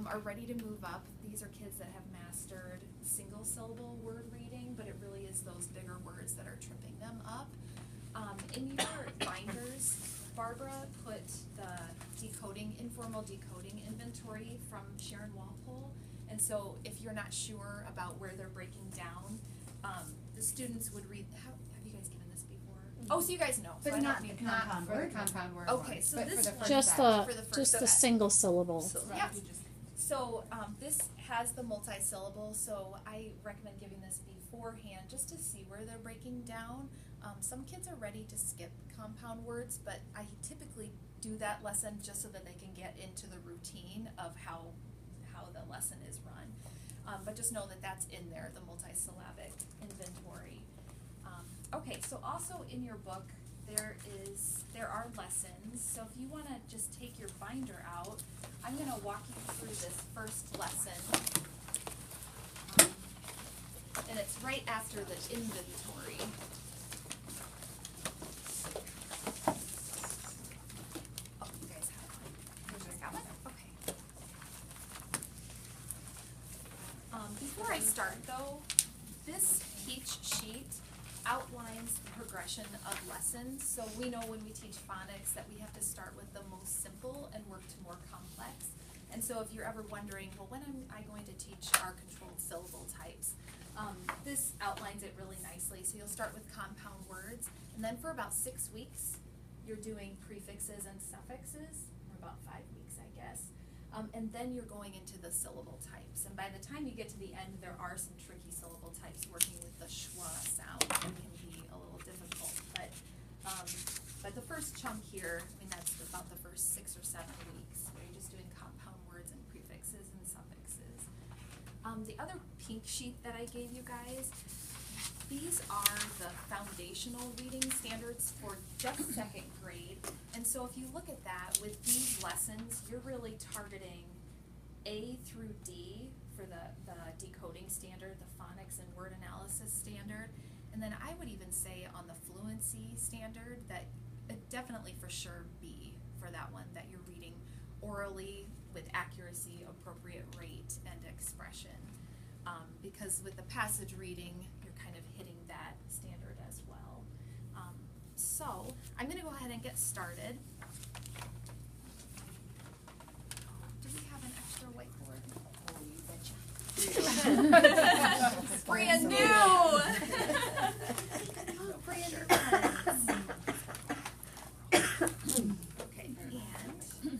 are ready to move up. These are kids that have mastered single syllable word reading, but it really is those bigger words that are tripping them up. In your binders, Barbara put the informal decoding inventory from Sharon Walpole. And so if you're not sure about where they're breaking down, the students would read, have you guys given this before? Mm-hmm. Oh, so you guys know. But so not the compound word. Compound word. Okay, so this one. Just the single syllable. Yeah. So this has the multi-syllable, so I recommend giving this beforehand just to see where they're breaking down. Some kids are ready to skip compound words, but I typically do that lesson just so that they can get into the routine of how the lesson is run. But just know that that's in there, the multisyllabic inventory. Okay, so also in your book there are lessons. So if you want to just take your binder out, I'm going to walk you through this first lesson. And it's right after the inventory. Oh, you guys have one. You guys got one? Okay. Before I start though, this peach sheet outlines the progression of lessons. So we know when we teach phonics that we have to start with the most simple and work to more complex. And so if you're ever wondering, well, when am I going to teach our controlled syllable types? This outlines it really nicely. So you'll start with compound words, and then for about 6 weeks, you're doing prefixes and suffixes, or about 5 weeks, I guess. And then you're going into the syllable types. And by the time you get to the end, there are some tricky syllable types working with the schwa sound that can be a little difficult. But the first chunk here, I mean, that's about the first 6 or 7 weeks, where you're just doing compound words and prefixes and suffixes. The other pink sheet that I gave you guys, these are the foundational reading standards for just 2nd grade. And so if you look at that, with these lessons, you're really targeting A through D for the decoding standard, the phonics and word analysis standard. And then I would even say on the fluency standard that definitely for sure B for that one, that you're reading orally with accuracy, appropriate rate, and expression. Because with the passage reading, you're kind of hitting that standard as well. So I'm going to go ahead and get started. Do we have an extra whiteboard? Oh, you betcha. Brand new! Brand new. Okay, and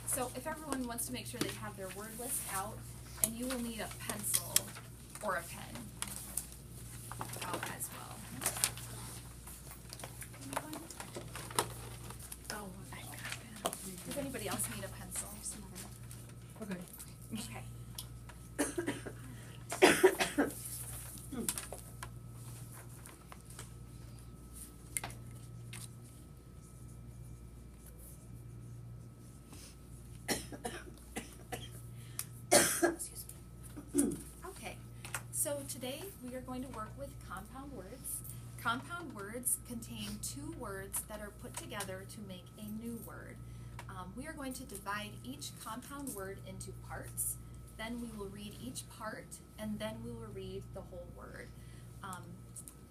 so if everyone wants to make sure they have their word list out, and you will need a pencil or a pen out as well. Anyone? Oh, I got that. Does anybody else need a pencil? Okay. Okay. So today we are going to work with compound words. Compound words contain 2 words that are put together to make a new word. We are going to divide each compound word into parts. Then we will read each part, and then we will read the whole word.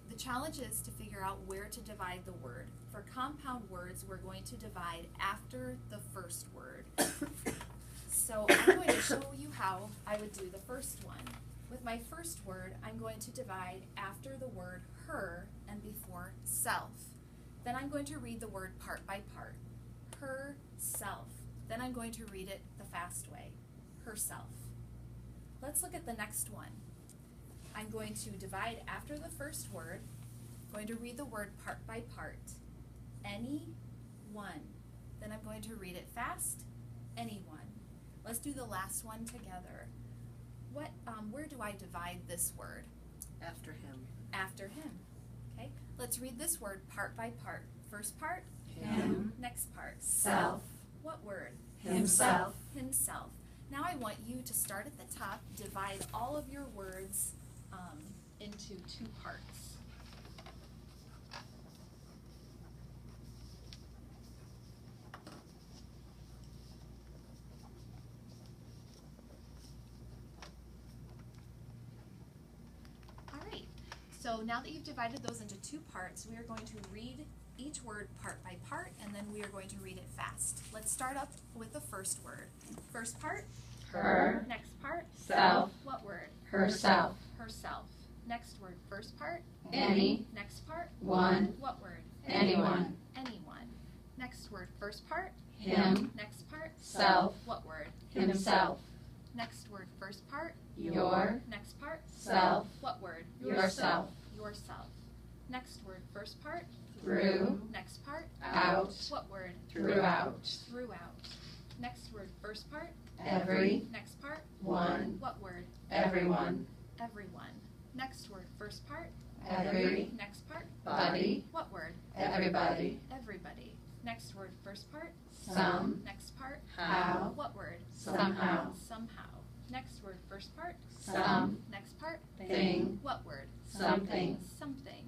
The challenge is to figure out where to divide the word. For compound words, we're going to divide after the first word. So I'm going to show you how I would do the first one. With my first word, I'm going to divide after the word her and before self. Then I'm going to read the word part by part. Herself. Then I'm going to read it the fast way. Herself. Let's look at the next one. I'm going to divide after the first word. I'm going to read the word part by part. Anyone. Then I'm going to read it fast. Anyone. Let's do the last one together. Where do I divide this word? After him. After him. Okay, let's read this word part by part. First part? Him. Next part? Self. What word? Himself. Himself. Now I want you to start at the top, divide all of your words into 2 parts. So now that you've divided those into two parts, we are going to read each word part by part, and then we are going to read it fast. Let's start up with the first word. First part. Her. Next part. Self. What word? Herself. Herself. Next word. First part. Any. Next part. One. What word? Anyone. Anyone. Next word. First part. Him. Next part. Self. What word? Himself. Next word. First part. Your. Next part. Self. What word? Yourself. Yourself. Next word. First part. Through. Next part. Out. What word? Throughout. Throughout. Next word. First part. Every. Next part. One. What word? Everyone. Everyone. Next word. First part. Every. Next part. Body. What word? Everybody. Everybody. Next word. First part. Some. Next part. How. What word? Somehow. Somehow. Next word. First part. Some. Next part. Thing. What word? Something. Something.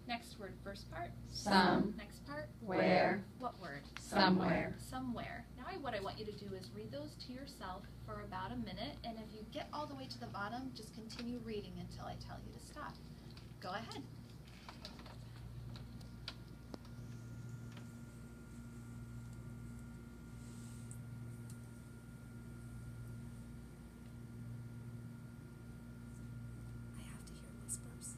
Next word. First part. Some. Next part. Where. What word? Somewhere. Somewhere. Now what I want you to do is read those to yourself for about a minute, and if you get all the way to the bottom, just continue reading until I tell you to stop. Go ahead. I have to hear whispers.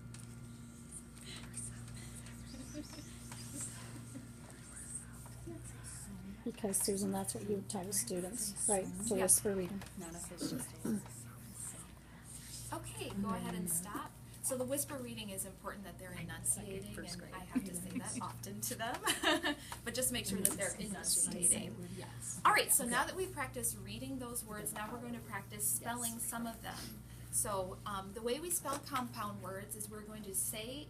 Because Susan, that's what you tell the students, right, to Yeah. whisper reading. None of his just. Okay, go ahead and stop. So the whisper reading is important that they're enunciating, first and grade. I have to say that often to them. But just make sure that they're enunciating. Yes. All right, so now that we've practiced reading those words, now we're going to practice spelling some of them. So the way we spell compound words is we're going to say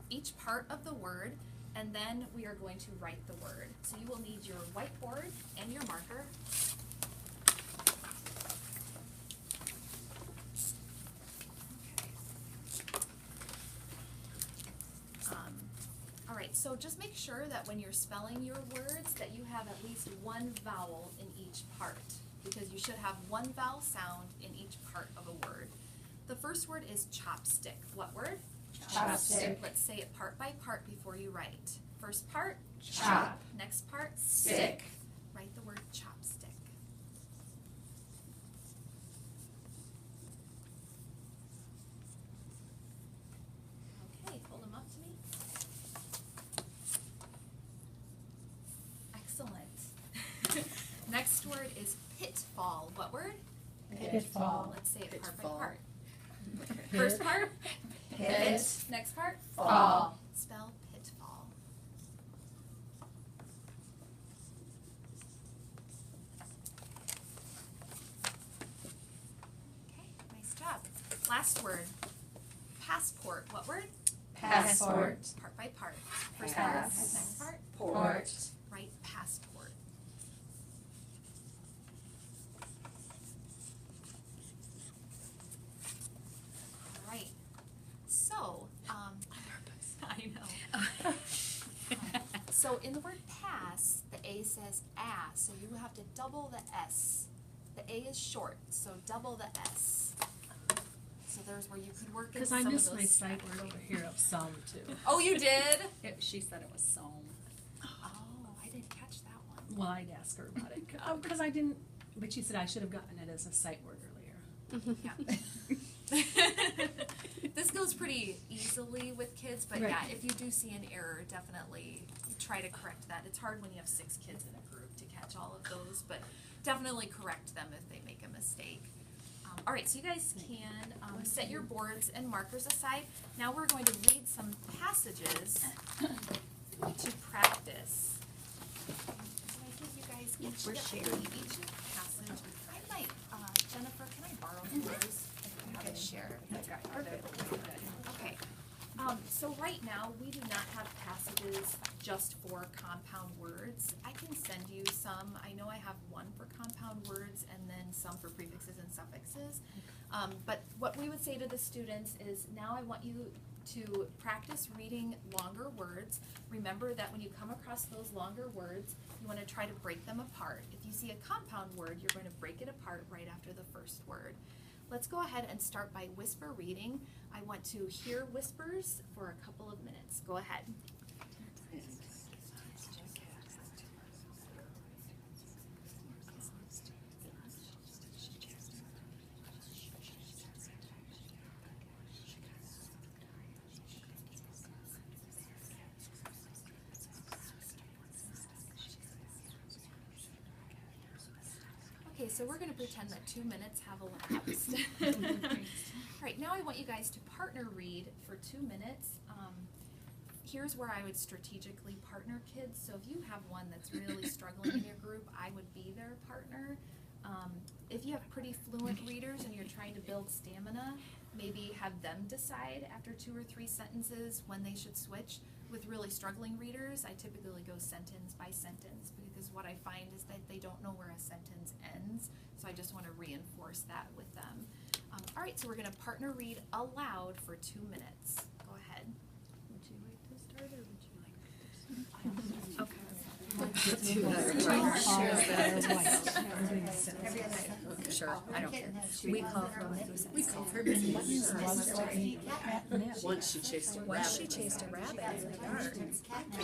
each part of the word, and then we are going to write the word. So you will need your whiteboard and your marker. All right, so just make sure that when you're spelling your words that you have at least one vowel in each part, because you should have one vowel sound in each part of a word. The first word is chopstick. What word? Chopstick. Let's say it part by part before you write. First part, Chop. next part, Stick. Write the word chopstick. Okay, hold them up to me. Excellent. Next word is pitfall. What word? Pitfall. Let's say it part by Pitfall. part. First part, Pit. next part, Fall. spell pitfall. Okay, nice job. Last word, passport. What word? Passport. Part by part. First part, Pass. next part, Port. write passport. All right. So, I know. So in the word pass, the A says ass, so you have to double the S. The A is short, so double the S. So there's where you could work in Because some I of missed those. my sight word over here of some too. Oh, you did? She said it was sown. Oh, I didn't catch that one. Well, I'd ask her about it, because I didn't, but she said I should have gotten it as a sight word earlier. Yeah. This goes pretty easily with kids, but Right. yeah, if you do see an error, definitely try to correct that. It's hard when you have 6 kids in a group to catch all of those, but definitely correct them if they make a mistake. All right, so you guys can set your boards and markers aside. Now we're going to read some passages to practice. So I give you guys each, We're sharing. each passage. I might, Jennifer, can I borrow yours? I have it shared. Okay. So right now, we do not have passages just for compound words. I can send you some. I know I have one for compound words and then some for prefixes and suffixes. But what we would say to the students is, now I want you to practice reading longer words. Remember that when you come across those longer words, you want to try to break them apart. If you see a compound word, you're going to break it apart right after the first word. let's go ahead and start by whisper reading. I want to hear whispers for a couple of minutes. Go ahead. Okay, so we're gonna pretend that 2 minutes have elapsed. Alright, now I want you guys to partner read for 2 minutes. Here's where I would strategically partner kids, so if you have one that's really struggling in your group, I would be their partner. If you have pretty fluent readers and you're trying to build stamina, maybe have them decide after 2 or 3 sentences when they should switch. With really struggling readers, I typically go sentence by sentence because what I find is that they don't know where a sentence ends, so I just want to reinforce that with them. Alright, so we're going to partner read aloud for 2 minutes. Go ahead. Would you like to start or would you like to? Okay. Sure, I don't care. We call her Once she chased a rabbit. Once she chased a rabbit in the yard.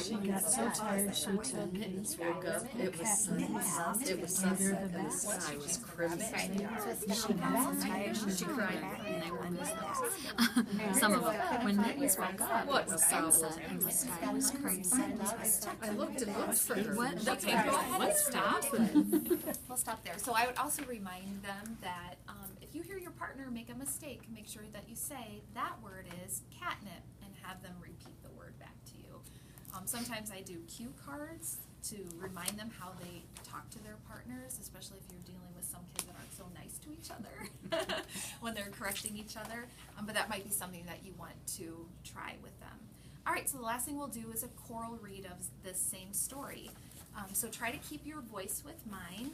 She got so tired, she took Mittens woke up, it was sunset, it was sunset, and the sky was crimson. She cried and they went. Some of them, when Mittens woke up, What it was sounds sunset and the sky was crimson. I looked and looked for her. What? Okay, go ahead and stop. We'll stop there. So I would also remind them that if you hear your partner make a mistake, make sure that you say that word is catnip and have them repeat the word back to you. Sometimes I do cue cards to remind them how they talk to their partners, especially if you're dealing with some kids that aren't so nice to each other when they're correcting each other. But that might be something that you want to try with them. All right, so the last thing we'll do is a choral read of this same story. So try to keep your voice with mine.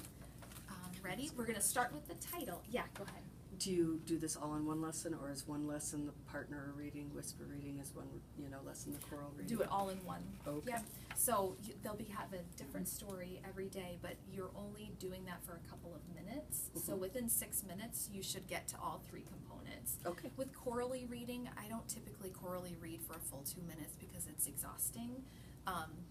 Ready? We're going to start with the title. Yeah, go ahead. Do you do this all in one lesson, or is one lesson the partner reading, whisper reading, is one, lesson the choral reading? Do it all in one. Okay. Yeah. So they'll have a different story every day, but you're only doing that for a couple of minutes. So within 6 minutes, you should get to all 3 components. Okay. With chorally reading, I don't typically chorally read for a full 2 minutes because it's exhausting.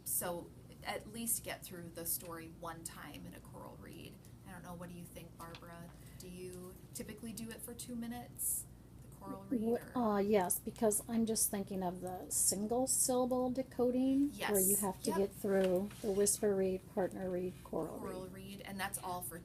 So at least get through the story one time in a choral read. I don't know, what do you think, Barbara? Do you typically do it for 2 minutes, the choral read? Or? Yes, because I'm just thinking of the single syllable decoding, where you Yes. have to Yep. get through the whisper read, partner read, choral read. Choral read, and that's all for